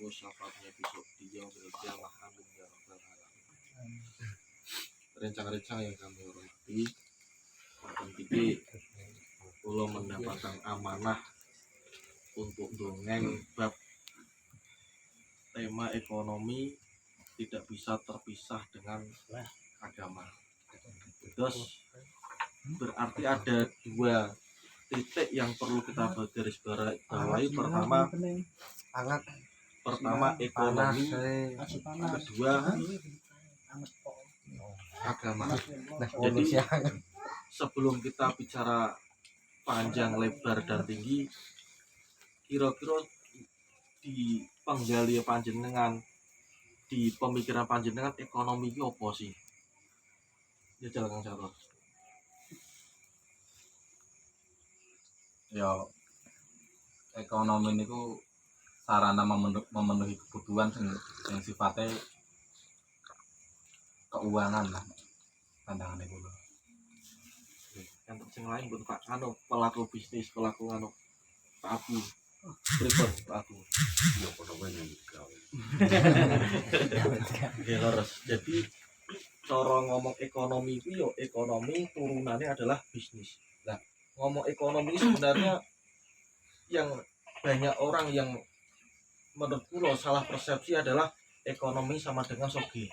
terus syafaatnya besok di yaumil qiyamah. Amin ya rabbal alamin. Rencana-rencana yang kami hormati, penting kula mendapatkan amanah untuk dongeng bab tema ekonomi tidak bisa terpisah dengan agama. Terus berarti ada dua titik yang perlu kita garis bawahi. Pertama ekonomi, kedua agama. Jadi sebelum kita bicara panjang, lebar, dan tinggi, kira-kira di penggali panjenengan, di pemikiran panjenengan, ekonomi itu apa sih? Ya jalan Kang. Ya, ekonomi niku sarana memenuhi kebutuhan yang sifatnya keuangan lah, pandangan itu loh. Yang sing lain buat Pak pelaku bisnis, pelaku Pak Abu, pripun Pak Abu? Ya ekonomi yang Ya lurus. Jadi cara ngomong ekonomi itu yo ekonomi turunannya adalah bisnis. Nah, ngomong ekonomi sebenarnya yang banyak orang yang menurut kula salah persepsi adalah ekonomi sama dengan sugih.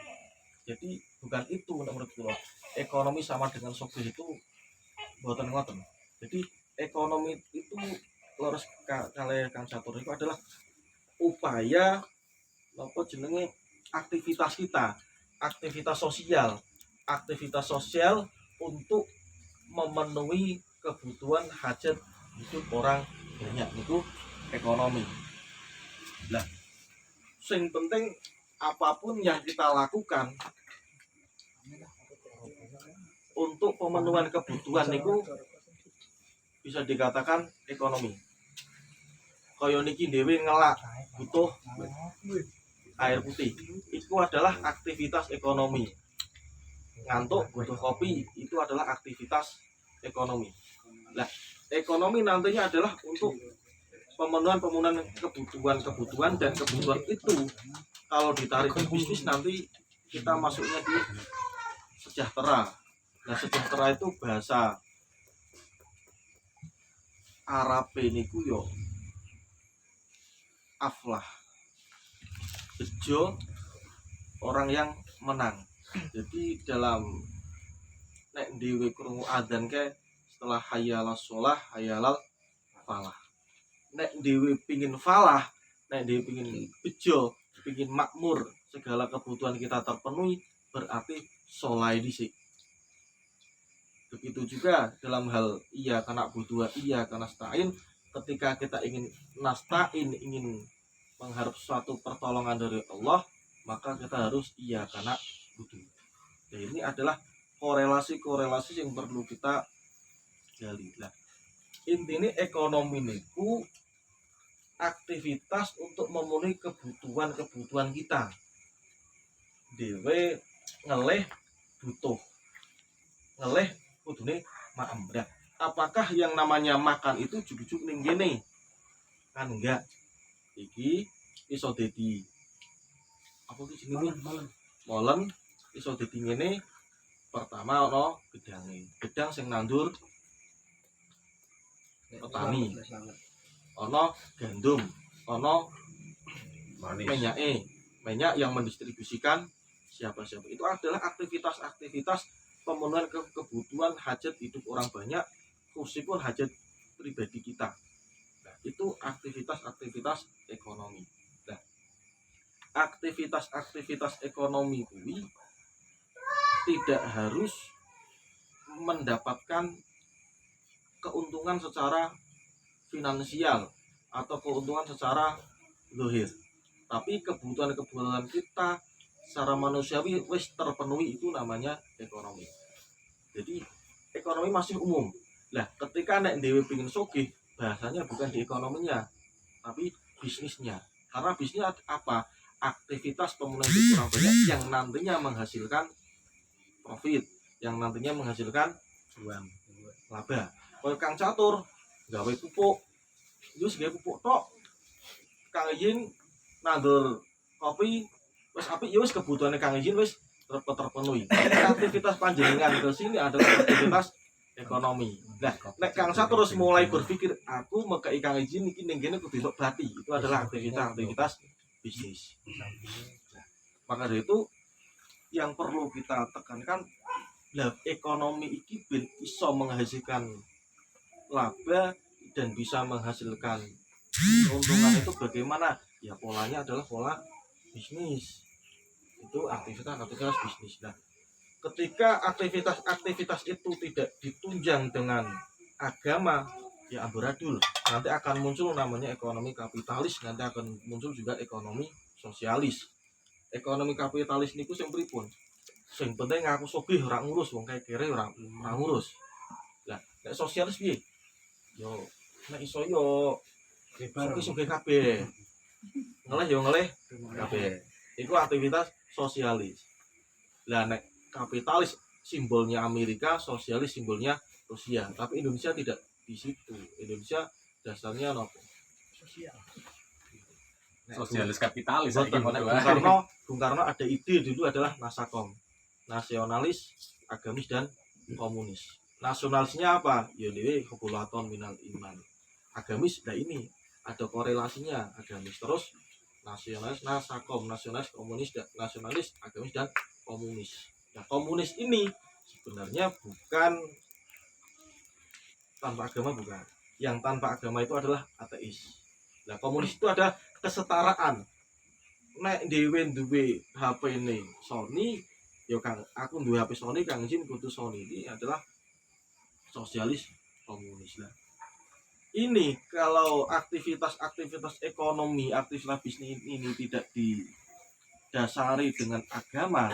Jadi bukan itu menurut kula. Ekonomi sama dengan sugih itu mboten ngoten. Jadi ekonomi itu lurus kali Kang Catur itu adalah upaya apa jenenge aktivitas kita, aktivitas sosial untuk memenuhi kebutuhan hajat hidup orang banyak, itu ekonomi. Nah, sing penting apapun yang kita lakukan untuk pemenuhan kebutuhan itu bisa dikatakan ekonomi. Kaya niki dhewe ngelak butuh air putih, itu adalah aktivitas ekonomi. Ngantuk butuh kopi, itu adalah aktivitas ekonomi. Nah, ekonomi nantinya adalah untuk pemenuhan kebutuhan dan kebutuhan itu kalau ditarik ke bisnis nanti kita masuknya di sejahtera. Nah, sejahtera itu bahasa Arab niku yo aflah, bejo, orang yang menang. Jadi dalam nek dhewe krungu adzan ke setelah hayyalas shalah hayyalal falah. Nek dhewe pingin falah, nek dhewe pingin bejo, pingin makmur, segala kebutuhan kita terpenuhi, berarti sholai dhisik. Begitu juga dalam hal iya karena butuh iya karena nasta'in, ketika kita ingin nasta'in, ingin mengharap suatu pertolongan dari Allah, maka kita harus iya karena butuh. Nah, ini adalah korelasi-korelasi yang perlu kita gali. Nah, intinya ekonomi niku aktivitas untuk memenuhi kebutuhan kita. Dewe ngeleh butuh, ngeleh kudune maem. Nah, apakah yang namanya makan itu jujuk-jujuk ning gene? Kan enggak. Iki iso dadi apa iki jenenge? Molen iso dadi ngene. Pertama ana gedange. Gedang sing nandur petani. Ana gandum, ana minyak yang mendistribusikan siapa-siapa. Itu adalah aktivitas-aktivitas pemenuhan kebutuhan hajat hidup orang banyak, khususipun hajat pribadi kita. Nah, itu aktivitas-aktivitas ekonomi. Nah, aktivitas-aktivitas ekonomi ini tidak harus mendapatkan keuntungan secara finansial atau keuntungan secara zahir. Tapi kebutuhan-kebutuhan kita secara manusiawi wis terpenuhi, itu namanya ekonomi. Jadi ekonomi masih umum. Lah, ketika nek dhewe pengin sugih, bahasanya bukan di ekonominya, tapi bisnisnya. Karena bisnis apa? Aktivitas pemenuhan hidup orang banyak yang nantinya menghasilkan profit, yang nantinya menghasilkan uang, laba. Kalau Kang Catur gawe pupuk, terus gawe pupuk tok. Kang Yin nandur kopi wis apik ya wis kebutuhane Kang Izin wis terpenuhi. Aktivitas panjenengan ke sini adalah aktivitas ekonomi. Nah, nek Kang Sa terus mulai berpikir aku mekei Kang Izin iki ning kene kudu entuk berarti itu adalah aktivitas bisnis. Nah, maka dari itu yang perlu kita tekankan lah ekonomi iki ben iso menghasilkan laba dan bisa menghasilkan keuntungan itu bagaimana? Ya polanya adalah pola bisnis. Itu aktivitas bisnis. Nah, ketika aktivitas itu tidak ditunjang dengan agama, ya amburadul. Nanti akan muncul namanya ekonomi kapitalis, nanti akan muncul juga ekonomi sosialis. Ekonomi kapitalis niku sing pripun? Sing penting aku sugih ora ngurus wong kere ora ngurus. Lah, nek sosialis piye? Yo, nek iso yo sugih kabeh. Ngeleh yo ngeleh kabeh. Iku aktivitas sosialis. Lah nek kapitalis simbolnya Amerika, sosialis simbolnya Rusia. Tapi Indonesia tidak di situ. Indonesia dasarnya nopo? Sosial. Sosialis kapitalis. Bung Karno ada ide dulu adalah Nasakom, nasionalis, agamis dan komunis. Nasionalisnya apa? Ya dewe hukulaton minal iman. Agamis, nah ini ada korelasinya agamis terus nasionalis, Nasakom, nasionalis, komunis, nasionalis, agamis dan komunis. Nah, komunis ini sebenarnya bukan tanpa agama, bukan. Yang tanpa agama itu adalah ateis. Nah, komunis itu ada kesetaraan. Nek dhewe duwe HP ini Sony, ya Kang, aku duwe HP Sony, Kang Izin kudu Sony. Ini adalah sosialis komunis lah. Ini kalau aktivitas ekonomi, aktivitas bisnis ini tidak didasari dengan agama,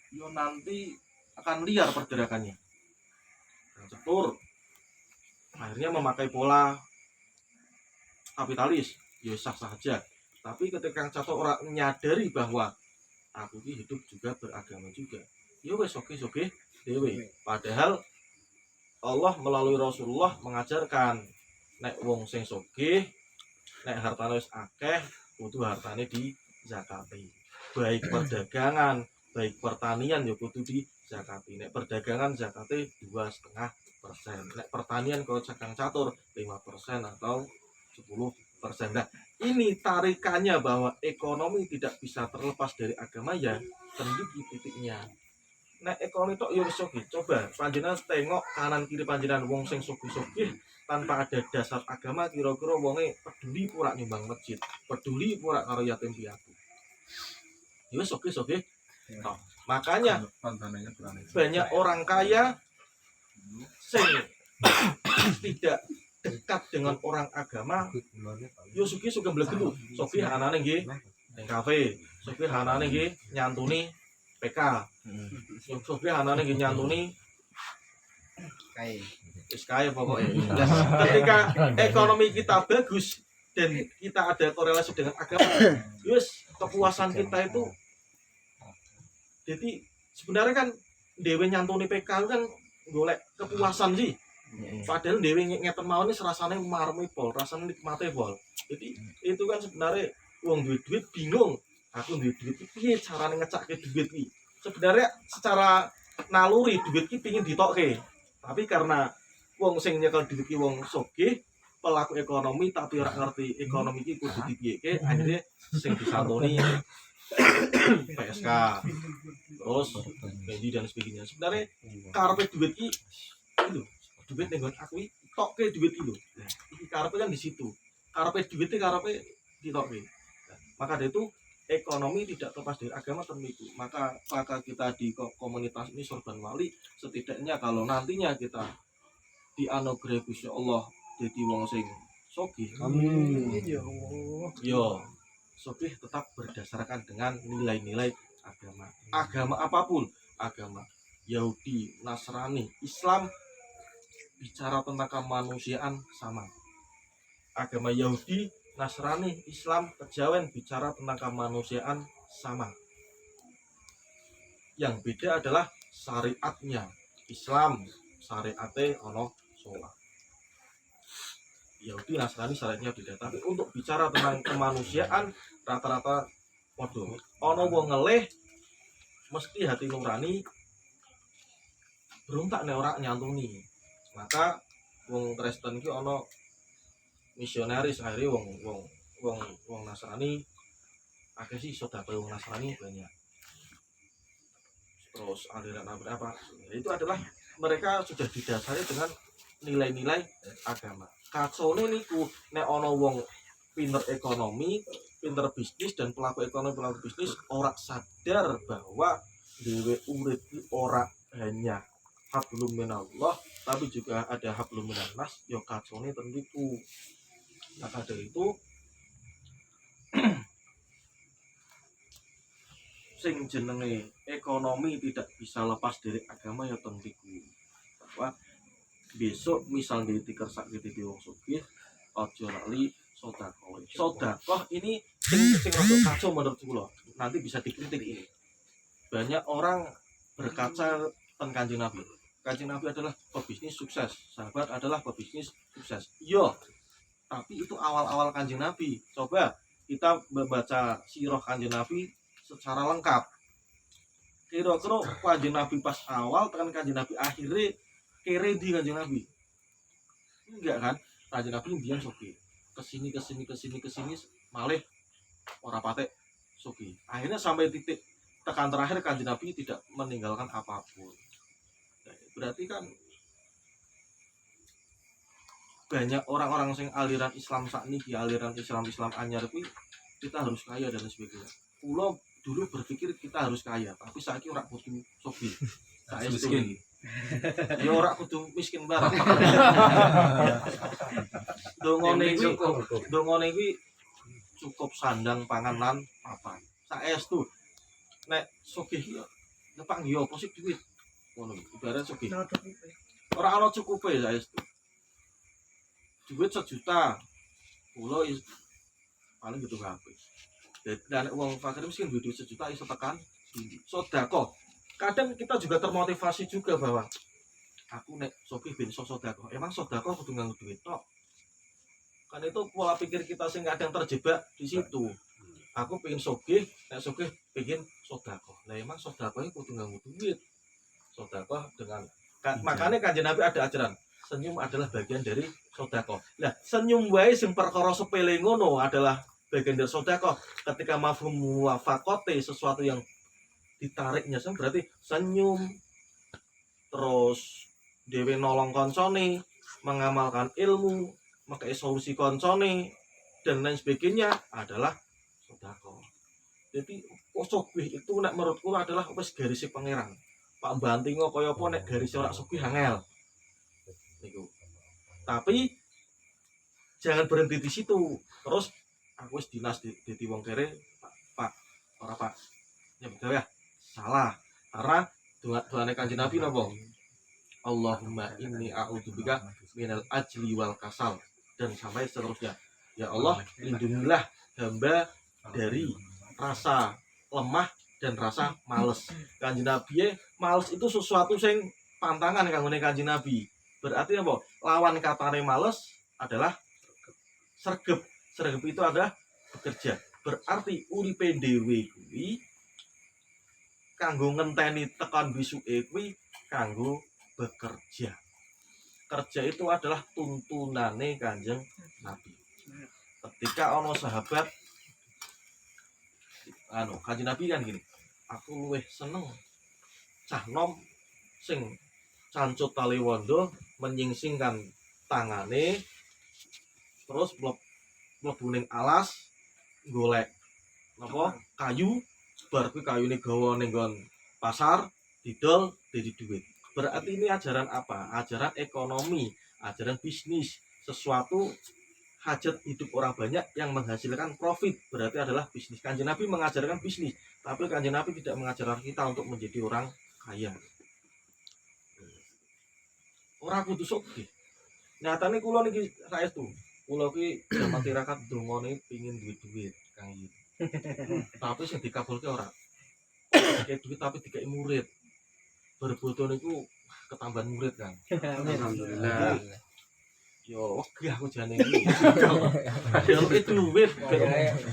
yo nanti akan liar pergerakannya. Cetur akhirnya memakai pola kapitalis, ya sah-sah saja. Tapi ketika satu orang menyadari bahwa aku ini hidup juga beragama juga, ya wes oke dewe. Padahal Allah melalui Rasulullah mengajarkan nek wong sing sugih, nek hartane wis akeh, kudu hartane di zakati. Baik perdagangan, baik pertanian ya kudu di zakati. Nek perdagangan zakate 2,5%. Nek pertanian kalau Kang Catur 5% atau 10%. Nah, ini tarikannya bahwa ekonomi tidak bisa terlepas dari agama ya sendiri titiknya. Nek ekonomi tok yo wis sugih. Coba panjenengan tengok kanan kiri panjenengan wong sing sugih-sugih tanpa ada dasar agama, kira-kira wonge peduli pura nyumbang masjid, peduli pura karo yatim piatu. Yo sugih-sugih. Nah, makanya banyak orang kaya sing tidak dekat dengan orang agama, yo sugih-sugih mblegelu. Sugih anane nggih ning kafe, sugih anane nggih nyantuni PK. Sugih anane nggih nyantuni kae pokoknya. Ketika ekonomi kita bagus dan kita ada korelasi dengan agama, wis kepuasan kita itu. Jadi sebenarnya kan dewe nyantuni PK kan golek kepuasan sih. Padahal dewe ngeten mawon rasane marmi pol, rasane nikmate pol. Jadi itu kan sebenarnya wong duit bingung. Aku duit iki piye carane ngecake duit iki. Sebenarnya secara naluri duit iki pengin ditokke. Tapi karena wong sing nyekel duit iki wong sugih, pelaku ekonomi tapi ora ngerti ekonomi iki kudu dipiyeke, akhirnya sing disantuni PSK. Terus gaji dan sebagainya. Sebenarnya karepe duit iki itu duit ning aku iki tokke duit iki lho. Nah, iki karepe kan di situ. Karepe duit iki karepe ditokke. Nah, maka dari itu ekonomi tidak terlepas dari agama termiku. Maka kita di komunitas ini Sorban Wali setidaknya kalau nantinya kita dianugerahi Gusti Allah jadi wong sing sugih. Amin. Yo, sugih tetap berdasarkan dengan nilai-nilai agama. Agama apapun, agama Yahudi, Nasrani, Islam bicara tentang kemanusiaan sama. Agama Yahudi, Nasrani, Islam, kejawen bicara tentang kemanusiaan sama. Yang beda adalah syariatnya. Islam syariate ono sholat. Yahudi Nasrani syariatnya beda. Tapi untuk bicara tentang kemanusiaan rata-rata waduh ono wong ngelih mesti hati nurani berontak nek ora nyantuni. Maka wong Kristen iki ono misionaris akhirnya wong Nasrani akeh sih saudara wong Nasrani banyak. Terus aliran apa itu adalah mereka sudah didasari dengan nilai-nilai agama. Kacone niku nek ana wong pinter ekonomi, pinter bisnis dan pelaku ekonomi pelaku bisnis ora sadar bahwa dhewe urip iki ora hanya hablum minallah tapi juga ada hablum minannas ya kacone tentu. Maka dari itu sing jenenge ekonomi tidak bisa lepas dari agama ya tentu bahwa besok misal dikersak di wong sugih aja lali sedekah. Sedekah ini sing untuk kacau menurut kula. Nanti bisa dikritik ini. Banyak orang berkaca tentang Kanjeng Nabi. Kanjeng Nabi adalah pebisnis sukses, sahabat adalah pebisnis sukses. Yo, tapi itu awal-awal Kanjeng Nabi. Coba kita membaca sirah Kanjeng Nabi secara lengkap. Kira-kira Kanjeng Nabi pas awal tekan Kanjeng Nabi akhirnya kere di Kanjeng Nabi. Enggak kan? Kanjeng Nabi mbiyen sugih. Kesini malih ora patek sugih. Akhirnya sampai titik tekan terakhir Kanjeng Nabi tidak meninggalkan apapun. Nah, berarti kan banyak orang-orang sing aliran Islam sakniki, aliran Islam anyar kuwi kita harus kaya dan sebagainya. Kula dulu berpikir kita harus kaya, tapi saiki ora kudu sugih. Saya miskin. Ya ora kudu miskin banget. Dongone kuwi cukup sandang pangan lan papan. Saestu nek sugih iki nepang yo apa sih duit. Ngono ibarat sugih. Ora ana cukupe saestu. Duit 1 juta. Kula paling gitu HP. Dan uang fakir miskin duit 1 juta iso tekan sedekah. Kadang kita juga termotivasi juga bahwa aku nek sugih ben iso sedekah. Emang sedekah kudu nganggo duit tok. Kan itu pola pikir kita sing kadang terjebak di situ. Aku pengen sugih, nek sugih pengen sedekah. Lah emang sedekah itu kudu nganggo duit. Sedekah dengan makanya Kanjeng Nabi ada ajaran senyum adalah bagian dari sedekah. Lah senyum wae sing perkara sepele ngono adalah bagian dari sedekah. Ketika mafhum muwafaqati sesuatu yang ditariknya berarti senyum terus dhewe nolong koncone, mengamalkan ilmu, makai solusi koncone dan lain sebagainya adalah sedekah. Jadi sugih itu nek menurutku adalah wis garis pangeran. Pak Bantingo kaya apa nek garis ora sugih angel. Niku. Tapi jangan berhenti di situ. Terus aku wis dinas di wong kere, Pak, ora Pak. Ya betul ya. Salah. Karena doane Kanjeng Nabi napa? Allahumma inni a'udzubika minal ajli wal kasal dan sampai seterusnya. Ya Allah, lindungilah hamba dari rasa lemah dan rasa males. Kanjeng Nabi males itu sesuatu sing pantangan kanggone Kanjeng Nabi. Berarti apa? Lawan katane males adalah sregep. Sregep itu adalah bekerja. Berarti uripe dhewe kuwi kanggo ngenteni tekan bisuke kuwi kanggo bekerja. Kerja itu adalah tuntunane Kanjeng Nabi. Ketika ono sahabat Kanjeng Nabi kan gini, aku luwih seneng cah nom sing cancut tali wondo menyingsingkan tangane terus mlebu ning alas golek napa kayu bar kuwi kayune gawa ning nggon pasar didol dadi duit. Berarti ini ajaran apa? Ajaran ekonomi, ajaran bisnis, sesuatu hajat hidup orang banyak yang menghasilkan profit. Berarti adalah bisnis. Kanjeng Nabi mengajarkan bisnis, tapi Kanjeng Nabi tidak mengajarkan kita untuk menjadi orang kaya. Ora kudu sugih. Nyatane kula niki saestu. Kula ki jaman tirakat dongane pengin duit-duit Kang iki. Tapi sing dikabulke ora. Dikek duit tapi dikek murid. Berbodo niku ketambahan murid kan. Alhamdulillah. Yo, wegah aku jane iki. Yo duit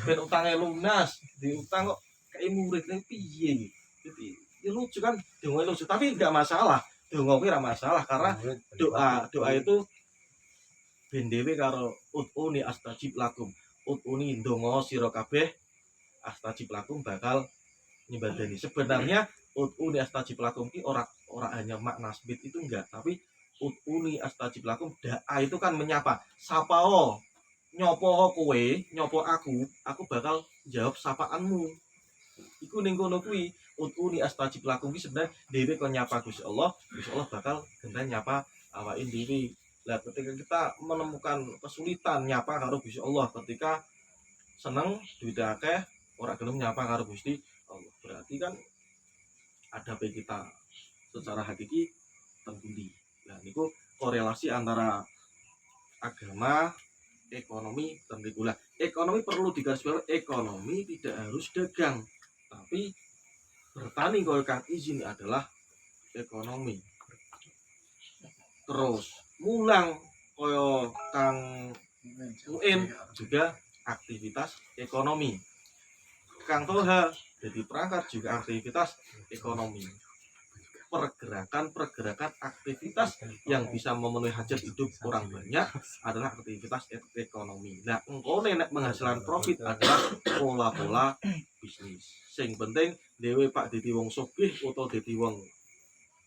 ben utange lunas, diutang kok kayak murid ning piye iki. Jadi ya lucu kan, donga lucu, tapi enggak masalah. Donga kuwi ora masalah karena doa itu ben dhewe karo ud'uni astajib lakum. Ud'uni ndonga sira kabeh astajib lakum bakal nyembadani. Sebenarnya ud'uni astajib lakum ki ora hanya makna speed itu enggak, tapi ud'uni astajib lakum da'a itu kan menyapa. Sapa o, nyopo kowe, nyopo aku bakal jawab sapaanmu. Iku ning kono kuwi ud'uni astajib lakum ki sebenarnya dhewe kon nyapa Gusti Allah bakal genten nyapa awake dhewe. Lah ketika kita menemukan kesulitan nyapa karo Gusti Allah, ketika seneng duit akeh ora gelem nyapa karo Gusti Allah, berarti kan adabe kita secara hakiki terpundi. Nah niku korelasi antara agama, ekonomi, tentu lah. Ekonomi perlu digarisbawahi, ekonomi tidak harus dagang, tapi bertani kalau kang izin adalah ekonomi. Terus mulang koyo kang UM juga aktivitas ekonomi. Kang Toha jadi perangkat juga aktivitas ekonomi. Pergerakan aktivitas yang bisa memenuhi hajat hidup orang banyak adalah aktivitas ekonomi. Nah, engkone nek penghasilan profit adalah pola-pola bisnis. Sing penting dhewe Pak dadi wong sugih utawa dadi wong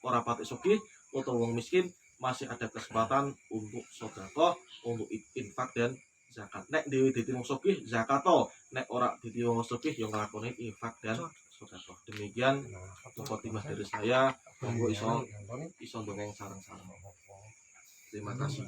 ora patek sugih utawa wong miskin masih ada kesempatan untuk sedekah, untuk infak dan zakat. Nek dhewe dadi wong sugih zakat to, nek ora dadi wong sugih yo nglakoni infak dan sedekah. Demikian khotimah dari saya. Monggo iso dongeng sareng-sareng. Terima kasih.